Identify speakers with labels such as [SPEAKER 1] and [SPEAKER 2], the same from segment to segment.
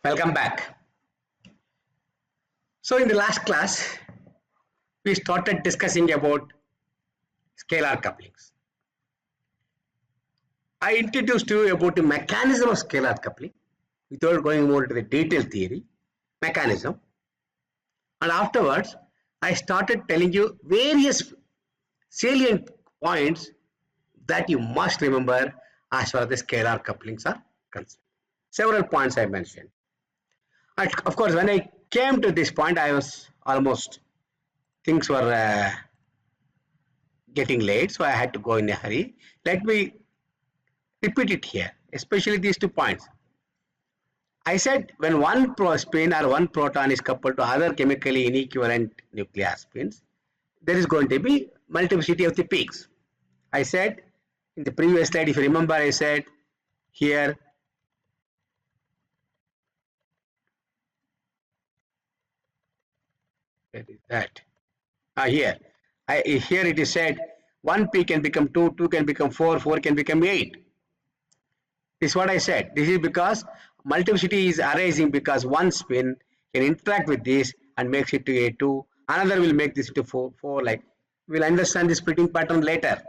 [SPEAKER 1] Welcome back. So in the last class, we started discussing about scalar couplings. I introduced you about the mechanism of scalar coupling without going more into the detailed theory, mechanism. And afterwards, I started telling you various salient points that you must remember as far as the scalar couplings are concerned. Several points I mentioned. And of course, when I came to this point, I was almost, things were getting late, so I had to go in a hurry. Let me repeat it here, especially these 2 points. I said when one spin or one proton is coupled to other chemically inequivalent nuclear spins, there is going to be multiplicity of the peaks. I said in the previous slide, if you remember, I said here where is that? Here it is said 1 peak can become 2, 2 can become 4, 4 can become 8. This is what I said. This is because multiplicity is arising because one spin can interact with this and makes it to A2. Another will make this to 4. Like we'll understand the splitting pattern later.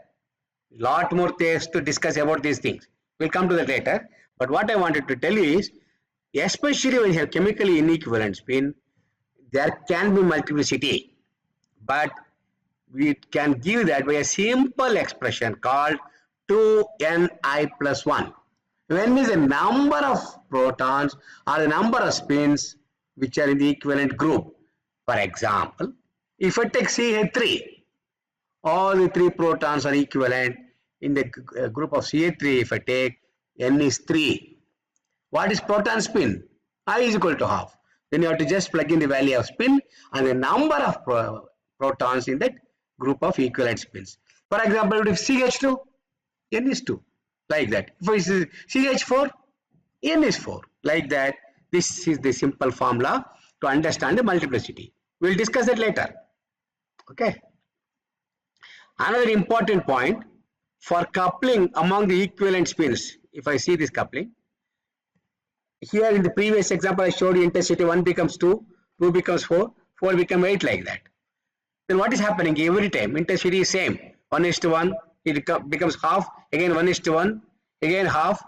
[SPEAKER 1] Lot more things to discuss about these things. We'll come to that later. But what I wanted to tell you is, especially when you have chemically inequivalent spin, there can be multiplicity. But we can give that by a simple expression called 2ni plus 1. When is the number of protons or the number of spins which are in the equivalent group. For example, if I take CH3, all the 3 protons are equivalent in the group of CH3. If I take N is 3, what is proton spin? I is equal to half. Then you have to just plug in the value of spin and the number of protons in that group of equivalent spins. For example, if CH2, N is 2. Like that. If it is CH4, N is 4. Like that. This is the simple formula to understand the multiplicity. We will discuss that later. Okay. Another important point for coupling among the equivalent spins. If I see this coupling, here in the previous example I showed you intensity 1 becomes 2, 2 becomes 4, 4 becomes 8 like that. Then what is happening every time? Intensity is same. 1:1. It becomes half, again 1:1, again half.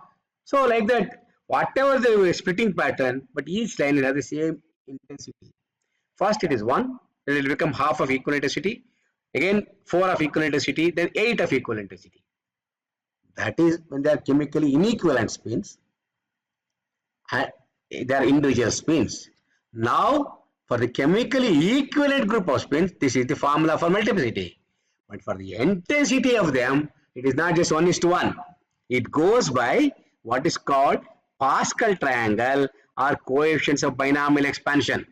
[SPEAKER 1] So like that, whatever the splitting pattern, but each line will have the same intensity. First it is 1, then it will become half of equal intensity, again 4 of equal intensity, then 8 of equal intensity. That is when they are chemically inequivalent spins, and they are individual spins. Now for the chemically equivalent group of spins, this is the formula for multiplicity. But for the intensity of them, it is not just 1:1. It goes by what is called Pascal triangle or coefficients of binomial expansion.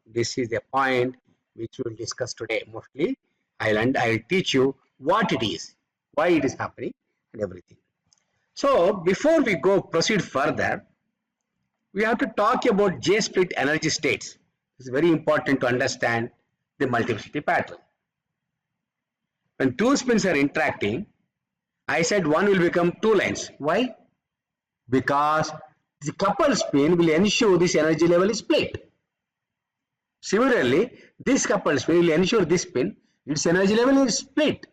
[SPEAKER 1] This is the point which we will discuss today. Mostly, I'll teach you what it is, why it is happening, and everything. So before we proceed further, we have to talk about J-split energy states. It's very important to understand the multiplicity pattern. When 2 spins are interacting, I said one will become 2 lines. Why? Because the coupled spin will ensure this energy level is split. Similarly, this coupled spin will ensure this spin, its energy level is split.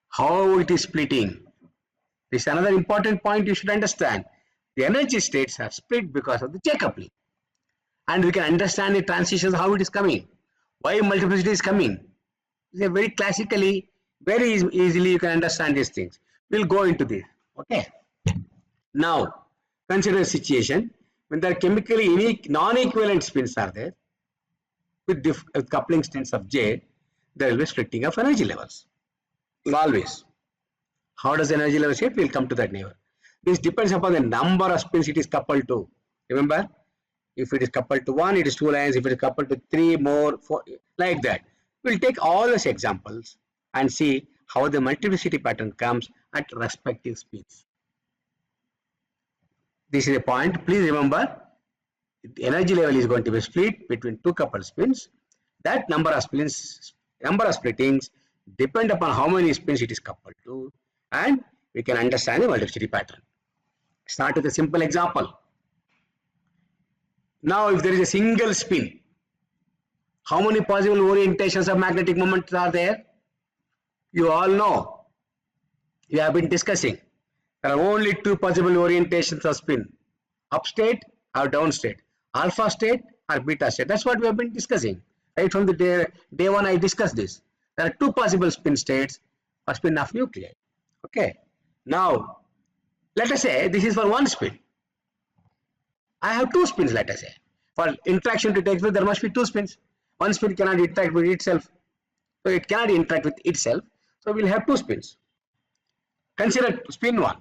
[SPEAKER 1] How it is splitting? This is another important point you should understand. The energy states are split because of the J coupling. And we can understand the transitions, how it is coming, why multiplicity is coming. Very classically, very easily you can understand these things. We'll go into this. Okay. Now, consider a situation when there are chemically non-equivalent spins are there with coupling states of J, there will be splitting of energy levels. Always. How does energy level shape? We'll come to that later. This depends upon the number of spins it is coupled to. Remember, if it is coupled to 1, it is 2 lines. If it is coupled to 3, more, 4, like that. We'll take all those examples and see how the multiplicity pattern comes at respective speeds. This is a point. Please remember, the energy level is going to be split between 2 coupled spins. That number of splittings depend upon how many spins it is coupled to, and we can understand the multiplicity pattern. Start with a simple example. Now if there is a single spin, how many possible orientations of magnetic moments are there? You all know. We have been discussing. There are only two possible orientations of spin. Up state or down state. Alpha state or beta state. That's what we have been discussing. Right from the day one I discussed this. There are two possible spin states or spin of nuclei. Okay. Now, let us say this is for one spin. I have two spins, let us say. For interaction to take place, there must be two spins. One spin cannot interact with itself. So it cannot interact with itself. So we'll have two spins. Consider spin 1.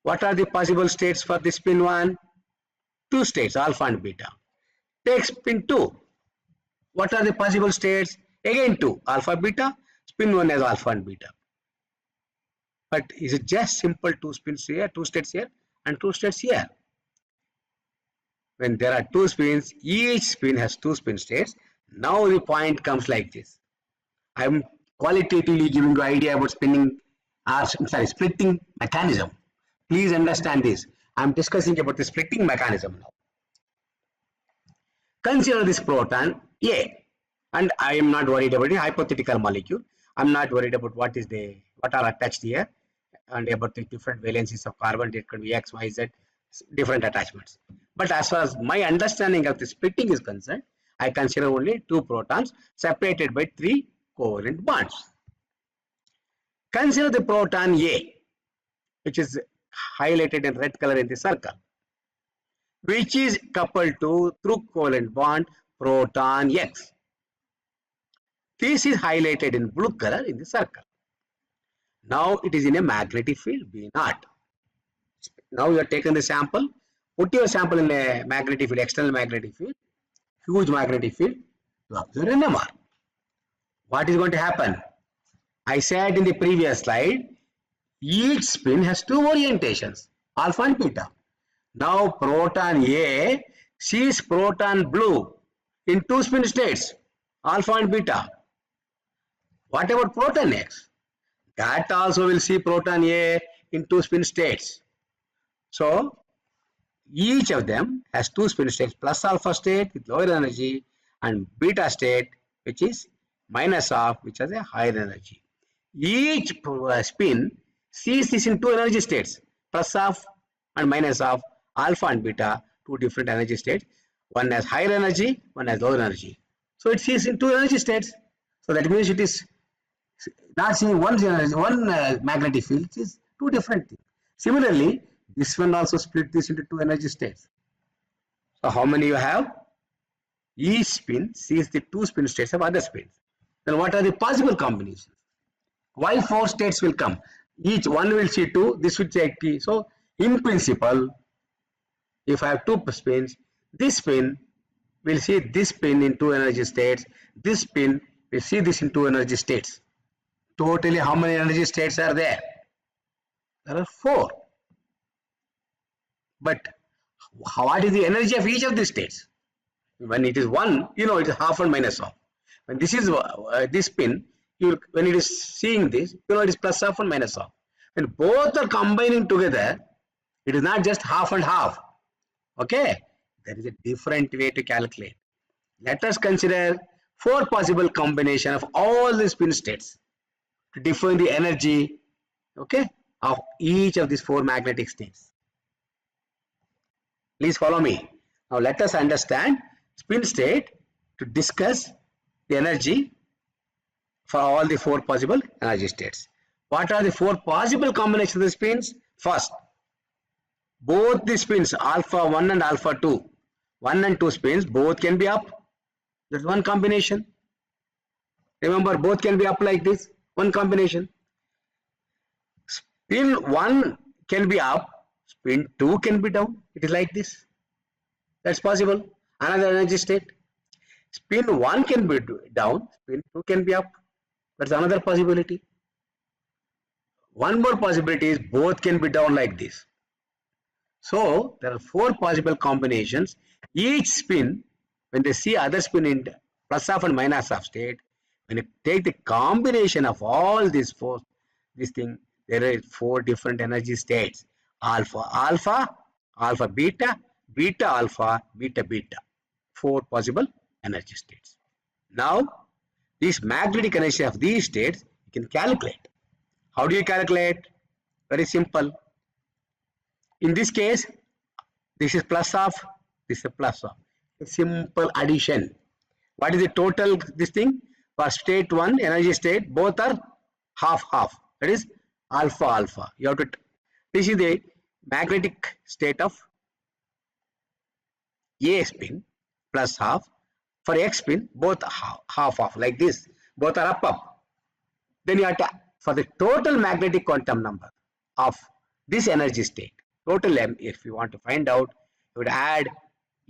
[SPEAKER 1] What are the possible states for the spin 1? Two states, alpha and beta. Take spin 2. What are the possible states? Again 2, alpha, beta. Spin 1 has alpha and beta. But is it just simple two spins here, two states here and two states here? When there are two spins, each spin has two spin states. Now the point comes like this. I am qualitatively giving you idea about splitting mechanism. Please understand this. I am discussing about the splitting mechanism now. Consider this proton A, and I am not worried about the hypothetical molecule. I am not worried about what are attached here and about the different valencies of carbon. It could be X, Y, Z, different attachments. But as far as my understanding of the splitting is concerned, I consider only two protons separated by 3 covalent bonds. Consider the proton A, which is highlighted in red color in the circle, which is coupled to through covalent bond proton X. This is highlighted in blue color in the circle. Now it is in a magnetic field B naught. Now you have taken the sample, put your sample in a magnetic field, external magnetic field, huge magnetic field, to observe NMR. What is going to happen? I said in the previous slide, each spin has two orientations, alpha and beta. Now proton A sees proton blue in two spin states, alpha and beta. What about proton X? That also will see proton A in two spin states. So each of them has two spin states, plus alpha state with lower energy and beta state which is minus of, which has a higher energy. Each spin sees this in two energy states, plus of and minus of, alpha and beta, two different energy states. One has higher energy, one has lower energy. So it sees in two energy states. So that means it is not seeing one magnetic field, it is two different things. Similarly, this one also split this into two energy states. So how many you have? Each spin sees the two spin states of other spins. Then what are the possible combinations? Why 4 states will come? Each one will see 2, this will take T. So in principle, if I have 2 spins, this spin will see this spin in 2 energy states, this spin will see this in 2 energy states. Totally how many energy states are there? There are 4. But what is the energy of each of these states? When it is 1, you know it is half and minus half. When this is this spin, when it is seeing this, you know it is plus half and minus half. When both are combining together, it is not just half and half. Okay? There is a different way to calculate. Let us consider 4 possible combination of all the spin states to define the energy, okay, of each of these 4 magnetic states. Please follow me. Now let us understand spin state to discuss the energy for all the 4 possible energy states. What are the 4 possible combinations of the spins? First, both the spins alpha 1 and alpha 2, 1 and 2 spins, both can be up. That's one combination. Remember, both can be up like this, one combination. Spin 1 can be up, spin 2 can be down. It is like this. That's possible. Another energy state. Spin 1 can be down, spin 2 can be up. That's another possibility. One more possibility is both can be down like this. So there are 4 possible combinations. Each spin, when they see other spin in plus half and minus half state, when you take the combination of all these 4, this thing, there are 4 different energy states. Alpha, alpha, alpha beta, beta alpha, beta beta. 4 possible energy states. Now, this magnetic energy of these states you can calculate. How do you calculate? Very simple. In this case, this is plus of, this is plus of. A simple addition. What is the total this thing? For state 1, energy state, both are half half. That is alpha alpha. You have to, this is the magnetic state of A spin plus half. For X spin, both half half like this. Both are up. Then you have to, for the total magnetic quantum number of this energy state, total M, if you want to find out, you would add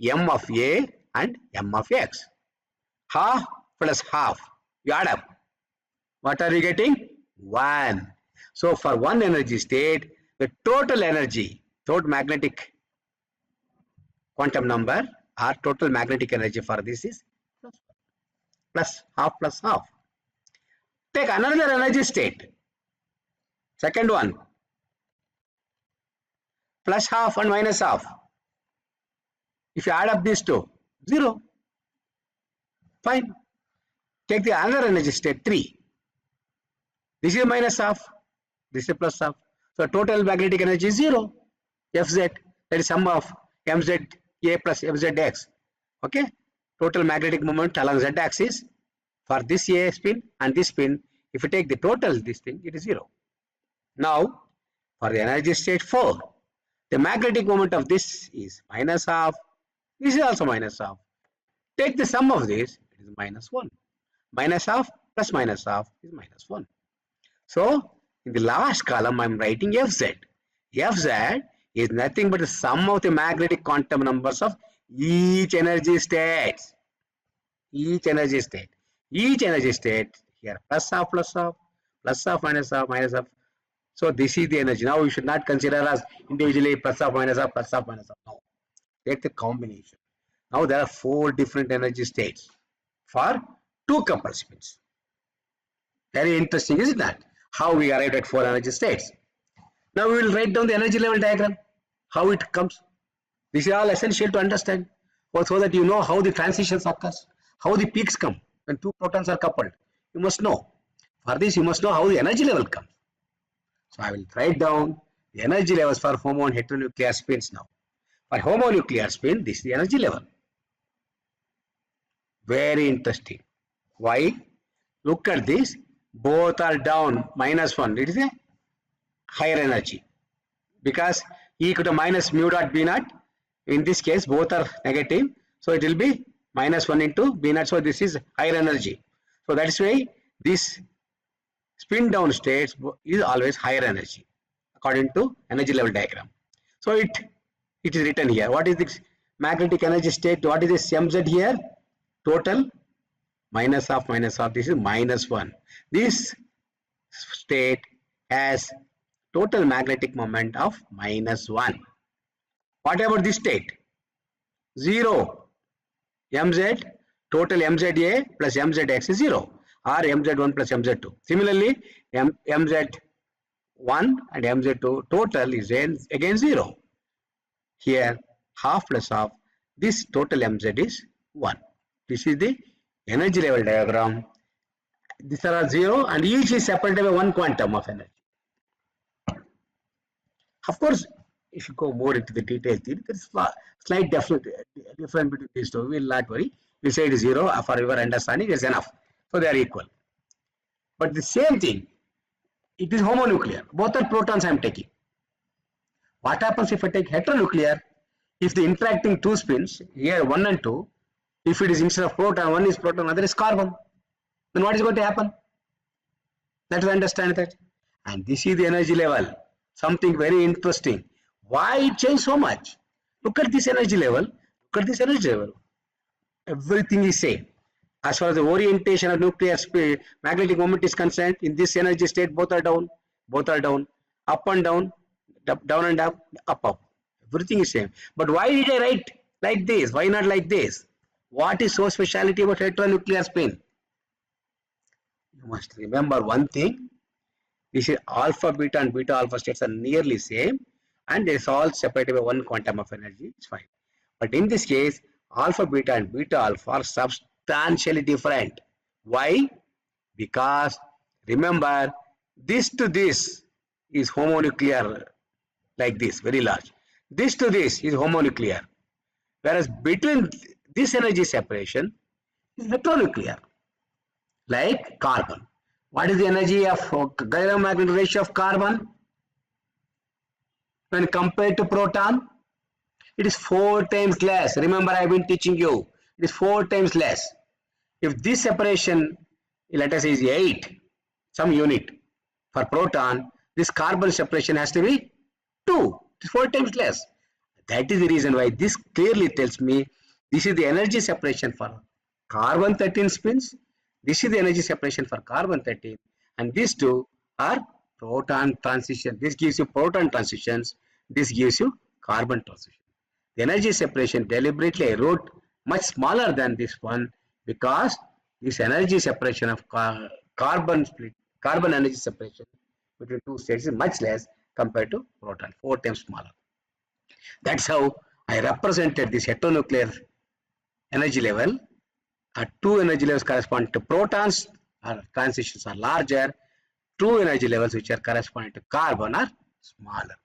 [SPEAKER 1] M of A and M of X. Half plus half, you add up. What are you getting? 1. So for one energy state, the total energy, total magnetic quantum number or total magnetic energy for this is plus half plus half. Take another energy state. Second one. Plus half and minus half. If you add up these two, 0. Fine. Take the other energy state 3. This is minus half. This is plus half. So total magnetic energy is 0. Fz. That is sum of mz a plus mz x. Okay. Total magnetic moment along z axis for this a spin and this spin. If you take the total this thing, it is 0. Now for the energy state 4, the magnetic moment of this is minus half. This is also minus half. Take the sum of this, it is minus 1. Minus half plus minus half is minus 1. So in the last column I am writing Fz. Fz is nothing but the sum of the magnetic quantum numbers of each energy state. Each energy state. Each energy state here plus half minus half minus half. So this is the energy. Now we should not consider as individually plus half minus half plus half minus half. No. Take the combination. Now there are 4 different energy states for 2 coupled spins. Very interesting, isn't that? How we arrived at 4 energy states. Now we will write down the energy level diagram. How it comes. This is all essential to understand. So that you know how the transitions occurs. How the peaks come when 2 protons are coupled. You must know. For this you must know how the energy level comes. So I will write down the energy levels for homo and heteronuclear spins now. For homonuclear spin, this is the energy level. Very interesting. Why? Look at this. Both are down minus 1. It is a higher energy. Because E equal to minus mu dot B naught. In this case, both are negative. So it will be minus 1 into B naught. So this is higher energy. So that is why this spin down states is always higher energy according to energy level diagram. So it is written here. What is this magnetic energy state? What is this mz here? Total minus half. This is minus 1. This state has total magnetic moment of minus 1. What about this state? 0. Mz, total mza plus mzx is 0. Or mz1 plus mz2. Similarly, mz1 and mz2 total is again 0. Here half plus half. This total mz is 1. This is the energy level diagram. These are 0 and each is separated by 1 quantum of energy. Of course, if you go more into the details, there is slight difference between these two. We will not worry. We say it is 0 for your understanding is enough. So they are equal. But the same thing, it is homonuclear. Both are protons I am taking. What happens if I take heteronuclear? If the interacting 2 spins, here 1 and 2, if it is instead of proton, 1 is proton, other is carbon, then what is going to happen? Let us understand that. And this is the energy level. Something very interesting. Why it changed so much? Look at this energy level. Look at this energy level. Everything is same. As far as the orientation of nuclear magnetic moment is concerned, in this energy state, both are down, up and down, down and up, up. Everything is same. But why did I write like this? Why not like this? What is so speciality about heteronuclear spin? You must remember one thing. This is alpha, beta and beta alpha states are nearly same. and it's all separated by one quantum of energy, it's fine. But in this case, alpha beta and beta alpha are substantially different. Why? Because remember, this to this is homonuclear, like this, very large. This to this is homonuclear. Whereas between this energy separation is heteronuclear, like carbon. What is the energy of galvanic ratio of carbon when compared to proton? It is 4 times less. Remember, I have been teaching you. It is 4 times less. If this separation, let us say, is 8, some unit for proton, this carbon separation has to be 2. It is 4 times less. That is the reason why this clearly tells me this is the energy separation for carbon 13 spins. This is the energy separation for carbon 13, and these two are proton transition. This gives you proton transitions. This gives you carbon transition. The energy separation deliberately I wrote much smaller than this one because this energy separation of carbon energy separation between two states is much less compared to proton, 4 times smaller. That's how I represented this heteronuclear energy level. Two energy levels correspond to protons, transitions are larger. Two energy levels which are corresponding to carbon are smaller.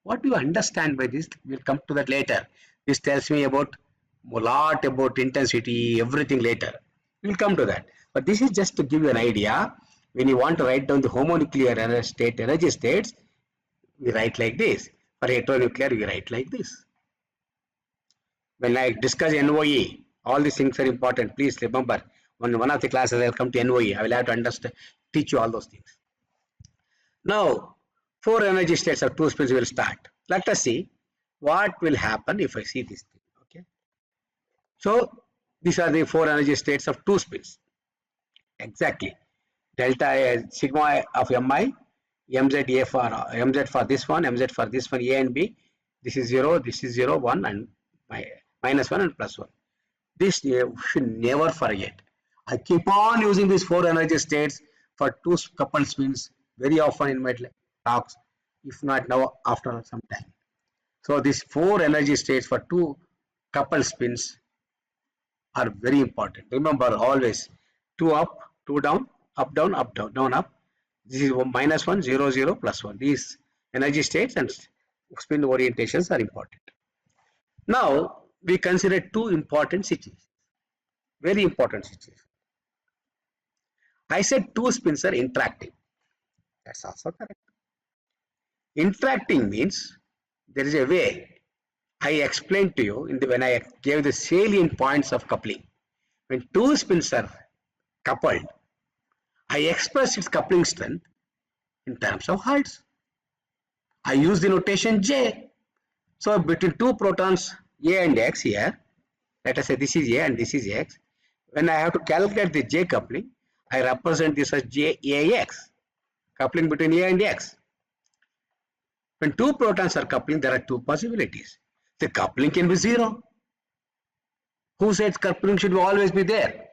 [SPEAKER 1] What do you understand by this? We'll come to that later. This tells me about a lot about intensity, everything later. We'll come to that. But this is just to give you an idea. When you want to write down the homonuclear energy states, we write like this. For heteronuclear, we write like this. When I discuss NOE, all these things are important. Please remember, on one of the classes I'll come to NOE. I will have to understand, teach you all those things. Now, 4 energy states of 2 spins will start. Let us see what will happen if I see this thing. Okay. So, these are the 4 energy states of 2 spins. Exactly. Delta sigma of Mi, MZ for MZ for this one, MZ for this one, A and B. This is 0, this is 0, 1, and minus 1 and plus 1. This you should never forget. I keep on using these 4 energy states for 2 coupled spins very often in my talks, if not now, after some time. So these 4 energy states for 2 coupled spins are very important. Remember always 2 up, 2 down, up, down, up, down, down, up. This is minus 1, 0, 0, plus 1. These energy states and spin orientations are important. Now, we consider 2 important situations. Very important situations. I said 2 spins are interacting. That's also correct. Interacting means there is a way. I explained to you when I gave the salient points of coupling. When 2 spins are coupled, I express its coupling strength in terms of Hertz. I use the notation J. So between 2 protons A and X here, let us say this is A and this is X. When I have to calculate the J coupling, I represent this as JAX, coupling between A and X. When 2 protons are coupling, there are 2 possibilities. The coupling can be 0. Who says coupling should always be there?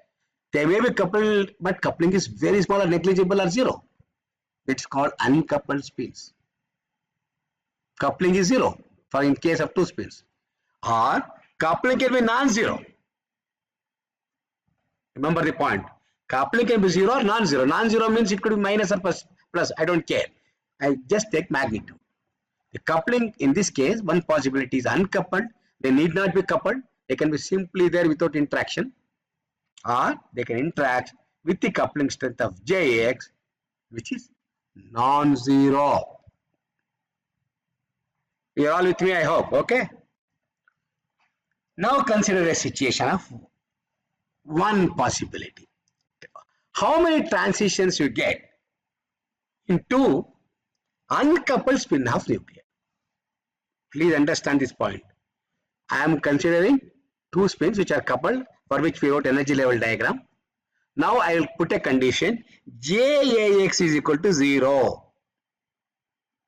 [SPEAKER 1] They may be coupled, but coupling is very small or negligible or 0. It's called uncoupled spins. Coupling is 0 for in case of 2 spins. Or coupling can be non-zero. Remember the point. Coupling can be 0 or non-zero. Non-zero means it could be minus or plus. I don't care. I just take magnitude. The coupling in this case, one possibility is uncoupled. They need not be coupled. They can be simply there without interaction. Or they can interact with the coupling strength of JAX, which is non-zero. You're all with me, I hope. Okay. Now consider a situation of one possibility. How many transitions you get in 2 uncoupled spin-off nuclei? Please understand this point. I am considering 2 spins which are coupled, for which we wrote energy level diagram. Now I will put a condition JAX is equal to 0.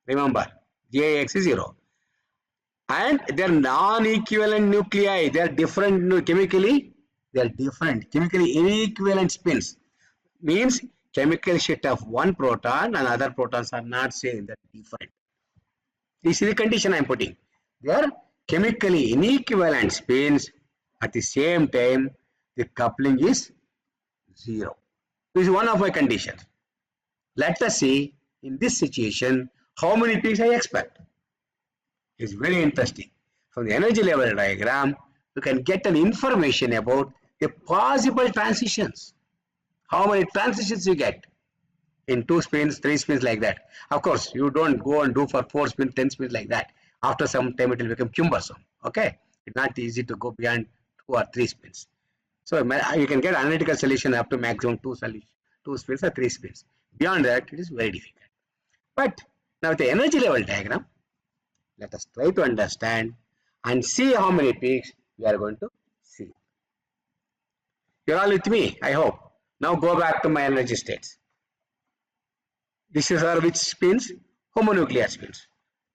[SPEAKER 1] Remember, JAX is 0. And they are non-equivalent nuclei. They are different chemically. They are different. Chemically inequivalent spins. Means chemical shift of one proton and other protons are not same. They are different. This is the condition I am putting. They are chemically inequivalent spins. At the same time, the coupling is 0. This is one of my conditions. Let us see in this situation how many peaks I expect. It's very interesting. From the energy level diagram, you can get an information about the possible transitions. How many transitions you get in 2 spins, 3 spins, like that. Of course, you don't go and do for 4 spins, 10 spins like that. After some time, it will become cumbersome. Okay, it's not easy to go beyond 2 or 3 spins. So you can get analytical solution up to maximum 2 spins or 3 spins. Beyond that, it is very difficult. But now the energy level diagram, let us try to understand and see how many peaks we are going to see. You're all with me, I hope. Now go back to my energy states. This is our which spins? Homonuclear spins.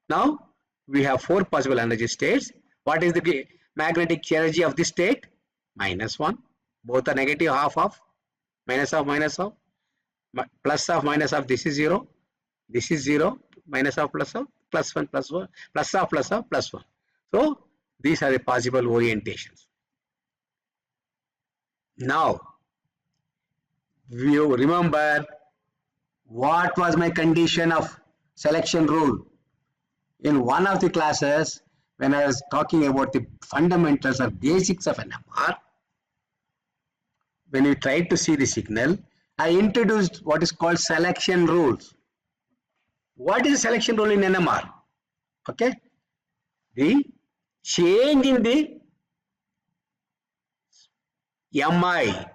[SPEAKER 1] Now we have 4 possible energy states. What is the magnetic energy of this state? -1. Both are negative, half of, minus of, plus of, minus of. This is 0. This is 0. Minus of, plus of, plus 1, plus 1, plus of, plus 1. So these are the possible orientations. Now you remember what was my condition of selection rule in one of the classes when I was talking about the fundamentals or basics of NMR. When we tried to see the signal, I introduced what is called selection rules. What is a selection rule in NMR? Okay, the change in the MI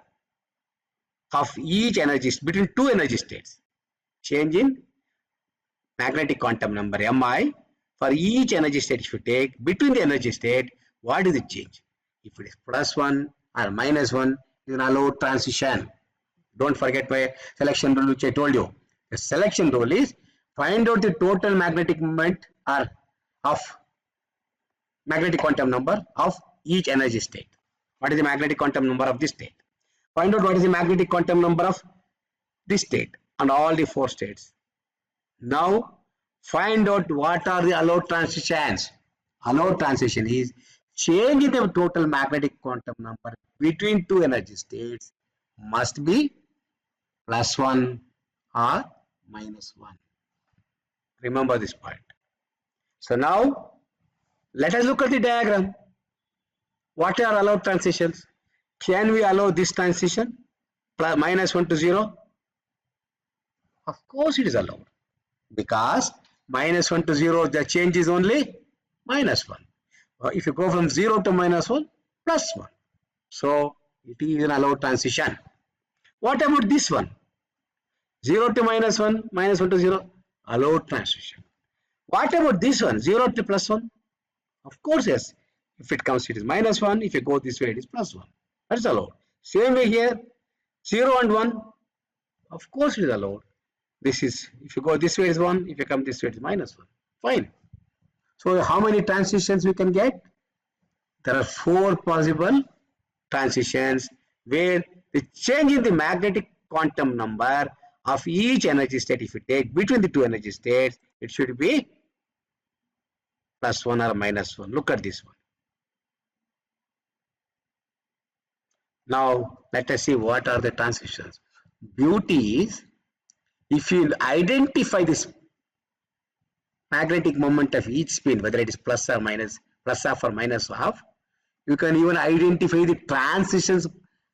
[SPEAKER 1] of each energy between 2 energy states, change in magnetic quantum number MI for each energy state. If you take between the energy state, what is the change? If it is +1 or -1, is an allowed transition. Don't forget my selection rule which I told you. The selection rule is find out the total magnetic moment or of magnetic quantum number of each energy state. What is the magnetic quantum number of this state? Find out what is the magnetic quantum number of this state and all the 4 states. Now find out what are the allowed transitions. Allowed transition is change in the total magnetic quantum number between 2 energy states must be +1 or -1. Remember this point. So now let us look at the diagram. What are allowed transitions? Can we allow this transition -1 to 0? Of course it is allowed, because -1 to 0 the change is only -1. If you go from 0 to -1, +1. So it is an allowed transition. What about this one? 0 to -1, -1 to 0, allowed transition. What about this one? 0 to +1? Of course, yes. If it comes, it is -1. If you go this way, it is +1. That's allowed. Same way here, 0 and 1. Of course, it is allowed. This is, if you go this way, it is 1. If you come this way, it is -1. Fine. So how many transitions we can get? There are 4 possible transitions where the change in the magnetic quantum number of each energy state, if you take between the 2 energy states, it should be +1 or -1. Look at this one. Now let us see what are the transitions. Beauty is, if you identify this magnetic moment of each spin, whether it is plus or minus, plus half or minus half, you can even identify the transitions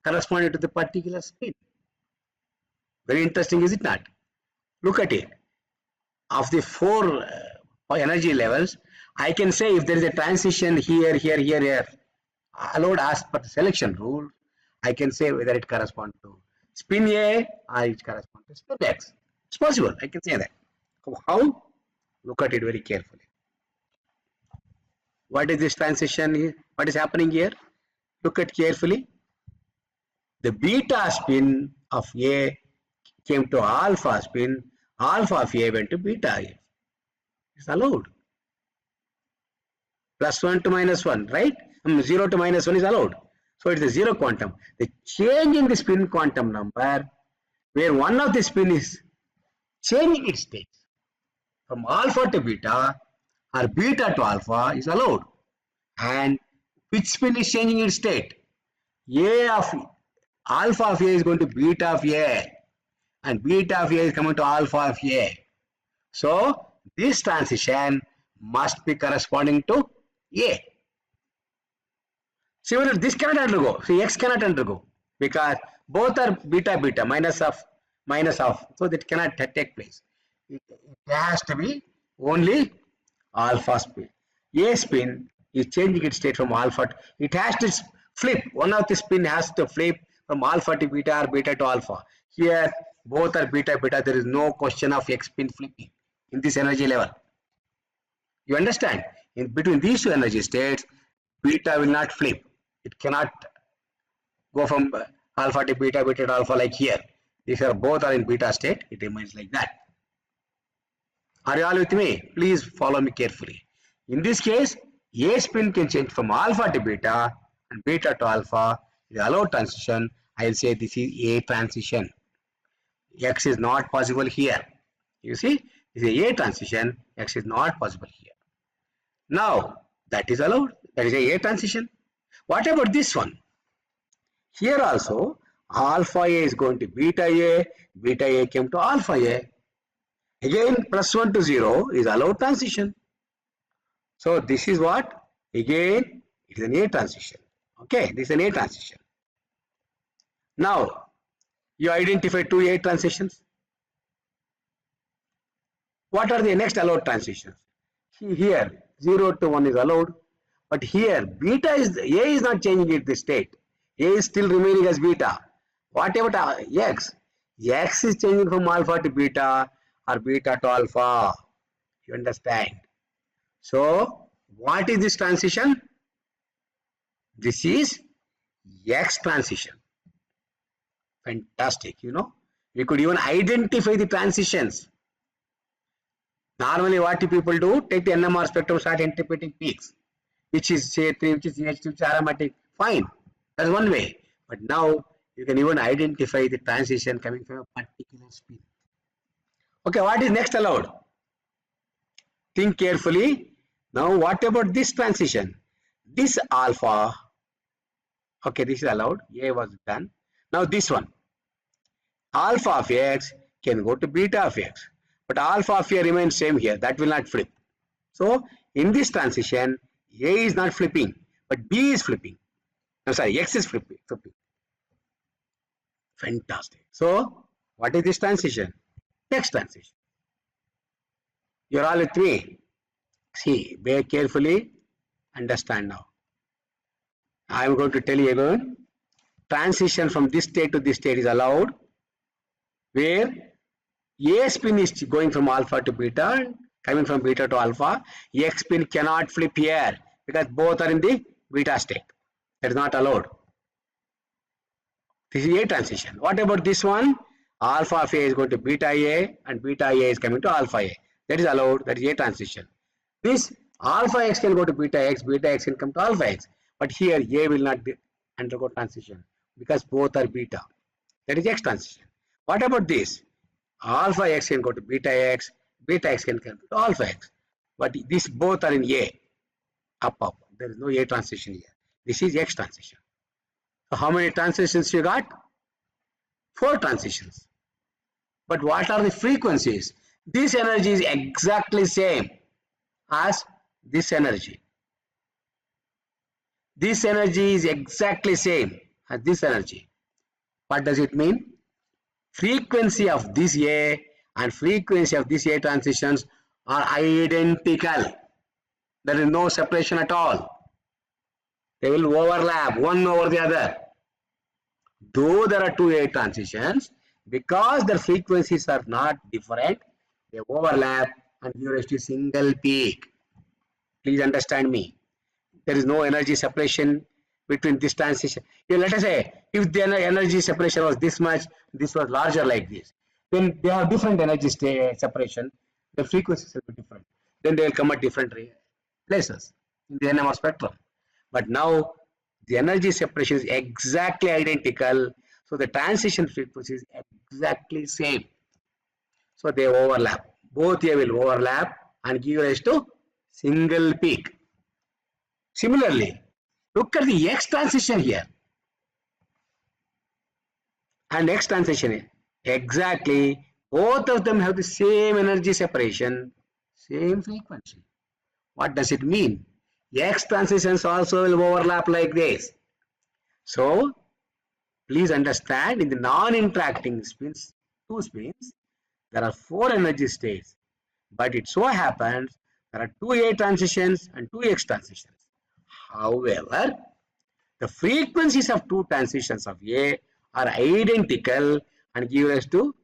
[SPEAKER 1] corresponding to the particular spin. Very interesting, is it not? Look at it. Of the 4 energy levels, I can say if there is a transition here, allowed as per the selection rule, I can say whether it corresponds to spin A or it corresponds to spin X. It's possible, I can say that. How? Look at it very carefully. What is this transition here? What is happening here? Look at carefully. The beta spin of A came to alpha spin, alpha of A went to beta A. It's allowed. +1 to -1, right? 0 to -1 is allowed. So it is a 0 quantum. The change in the spin quantum number, where one of the spin is changing its state from alpha to beta or beta to alpha is allowed. And which spin is changing its state? A of alpha of A is going to beta of A, and beta of A is coming to alpha of A. So this transition must be corresponding to A. Similarly, this cannot undergo. See, X cannot undergo because both are beta beta minus of. So that cannot take place. It has to be only alpha spin. A spin is changing its state from alpha. It has to flip. One of the spin has to flip from alpha to beta or beta to alpha. Here both are beta beta. There is no question of X spin flipping in this energy level. You understand? In between these two energy states, beta will not flip. It cannot go from alpha to beta, beta to alpha like here. If both are in beta state, it remains like that. Are you all with me? Please follow me carefully. In this case, A spin can change from alpha to beta and beta to alpha. The allowed transition, I will say this is A transition. X is not possible here. You see, this is A transition. X is not possible here. Now, that is allowed. That is A transition. What about this one? Here also, alpha A is going to beta A came to alpha A. Again, +1 to 0 is allowed transition. So this is what? Again, it is an A transition. Okay, this is an A transition. Now, you identify two A transitions. What are the next allowed transitions? Here, 0 to 1 is allowed. But here, beta is, A is not changing it this state. A is still remaining as beta. What about X? X is changing from alpha to beta or beta to alpha. You understand? So, what is this transition? This is X transition. Fantastic, you know. We could even identify the transitions. Normally, what do people do? Take the NMR spectrum, start interpreting peaks. Which is CA3, which is CH2, which is aromatic. Fine. That's one way. But now, you can even identify the transition coming from a particular spin. Okay, what is next allowed? Think carefully. Now, what about this transition? This alpha, okay, this is allowed. A was done. Now, this one. Alpha of X can go to beta of X. But alpha of A remains same here. That will not flip. So, in this transition, A is not flipping, but B is flipping. I'm sorry, X is flipping. Fantastic. So, what is this transition? X transition. You're all with me. See, very carefully understand now. I'm going to tell you again. Transition from this state to this state is allowed, where A spin is going from alpha to beta, coming from beta to alpha. X spin cannot flip here because both are in the beta state. That is not allowed. This is A transition. What about this one? Alpha of A is going to beta A and beta A is coming to alpha A. That is allowed. That is A transition. This alpha X can go to beta X can come to alpha X. But here A will not undergo transition because both are beta. That is X transition. What about this? Alpha X can go to beta X can come to alpha X. But these both are in A. Up. There is no A transition here. This is X transition. So how many transitions you got? 4 transitions. But what are the frequencies? This energy is exactly same as this energy. This energy is exactly same as this energy. What does it mean? Frequency of this A and frequency of this A transitions are identical. There is no separation at all. They will overlap one over the other. Though there are 2 A transitions, because their frequencies are not different, they overlap and give rise to a single peak. Please understand me. There is no energy separation between this transition. Here, let us say, if the energy separation was this much, this was larger like this, then they have different energy separation. The frequencies will be different. Then they will come at different places in the NMR spectrum. But now the energy separation is exactly identical, so the transition frequency is exactly same. So they overlap. Both A will overlap and give rise to single peak. Similarly, look at the X transition here. And X transition here. Exactly, both of them have the same energy separation, same frequency. What does it mean? X transitions also will overlap like this. So, please understand, in the non-interacting spins, two spins, there are 4 energy states. But it so happens there are 2 A transitions and 2 X transitions. However, the frequencies of 2 transitions of A are identical and give us to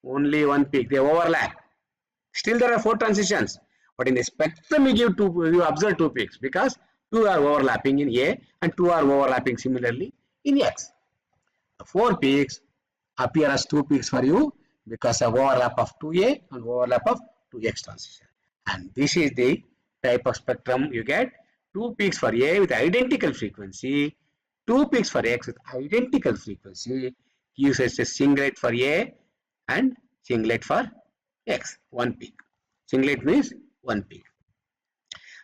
[SPEAKER 1] only one peak. They overlap. Still there are 4 transitions. But in the spectrum you observe 2 peaks because 2 are overlapping in A and 2 are overlapping similarly in X. The 4 peaks appear as 2 peaks for you because of overlap of 2A and overlap of 2X transition. And this is the type of spectrum you get. 2 peaks for A with identical frequency, 2 peaks for X with identical frequency, gives us a singlet for A and singlet for X, 1 peak. Singlet means 1 peak.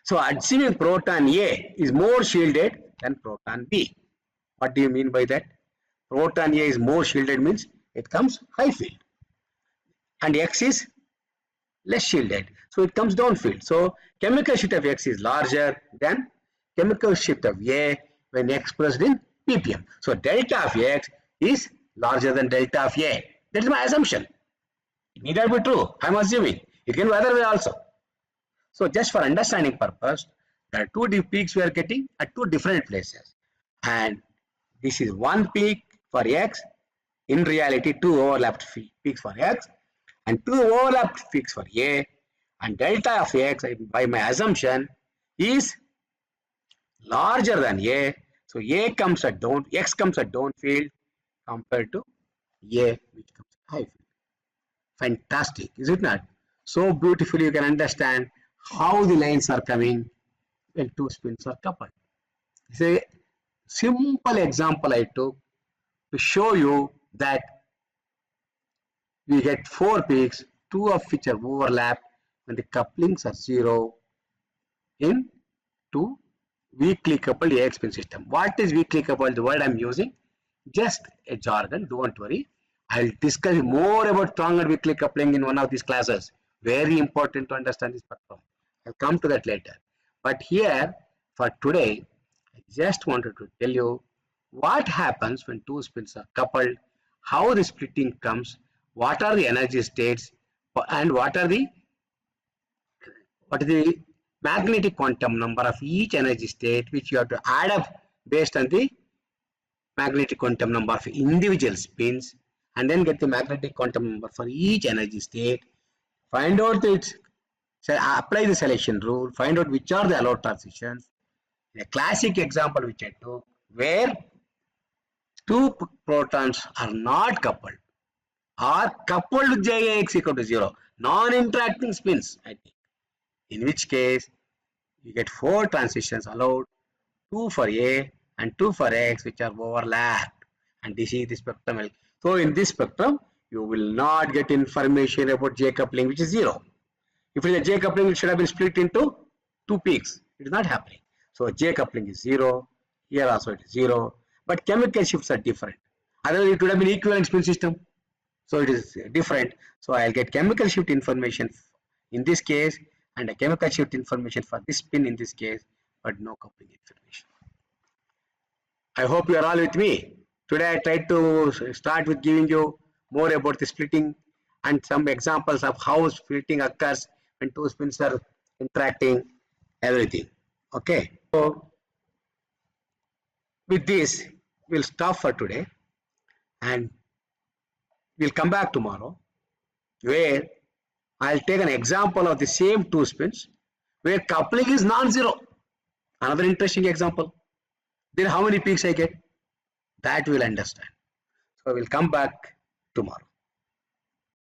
[SPEAKER 1] So assuming proton A is more shielded than proton B. What do you mean by that? Proton A is more shielded means it comes high field. And X is less shielded. So it comes downfield. So chemical shift of X is larger than chemical shift of A when expressed in ppm. So delta of X is larger than delta of A. That is my assumption. It need not be true. I am assuming. It can be other way also. So just for understanding purpose, there are 2 peaks we are getting at 2 different places. And this is 1 peak for X. In reality, 2 overlapped peaks for X and 2 overlapped peaks for A. And delta of X, by my assumption, is larger than A. So A comes at down, X comes at downfield compared to A, which comes at high field. Fantastic, is it not? So beautifully you can understand how the lines are coming when 2 spins are coupled. It's a simple example I took to show you that we get 4 peaks, 2 of which are overlapped when the couplings are 0 in 2 weakly coupled AX spin system. What is weakly coupled? The word I am using, just a jargon, don't worry. I will discuss more about strong and weakly coupling in one of these classes. Very important to understand this spectrum. I'll come to that later. But here, for today, I just wanted to tell you what happens when 2 spins are coupled, how the splitting comes, what are the energy states, and what is the magnetic quantum number of each energy state, which you have to add up based on the magnetic quantum number of individual spins, and then get the magnetic quantum number for each energy state. Find out apply the selection rule, find out which are the allowed transitions. In a classic example which I took, where 2 protons are not coupled, or coupled with JAX equal to 0, non-interacting spins, I think. In which case, you get 4 transitions allowed, 2 for A and 2 for X, which are overlapped. And this is the spectrum. So in this spectrum, you will not get information about J coupling, which is 0. If it is a J coupling, it should have been split into 2 peaks. It is not happening. So J coupling is 0. Here also it is 0. But chemical shifts are different. Otherwise, it would have been equivalent spin system. So it is different. So I'll get chemical shift information in this case and a chemical shift information for this spin in this case, but no coupling information. I hope you are all with me. Today I tried to start with giving you more about the splitting and some examples of how splitting occurs when 2 spins are interacting, everything. Okay. So with this, we'll stop for today and we'll come back tomorrow where I'll take an example of the same 2 spins where coupling is non-zero. Another interesting example. Then how many peaks I get? That we'll understand. So we'll come back tomorrow.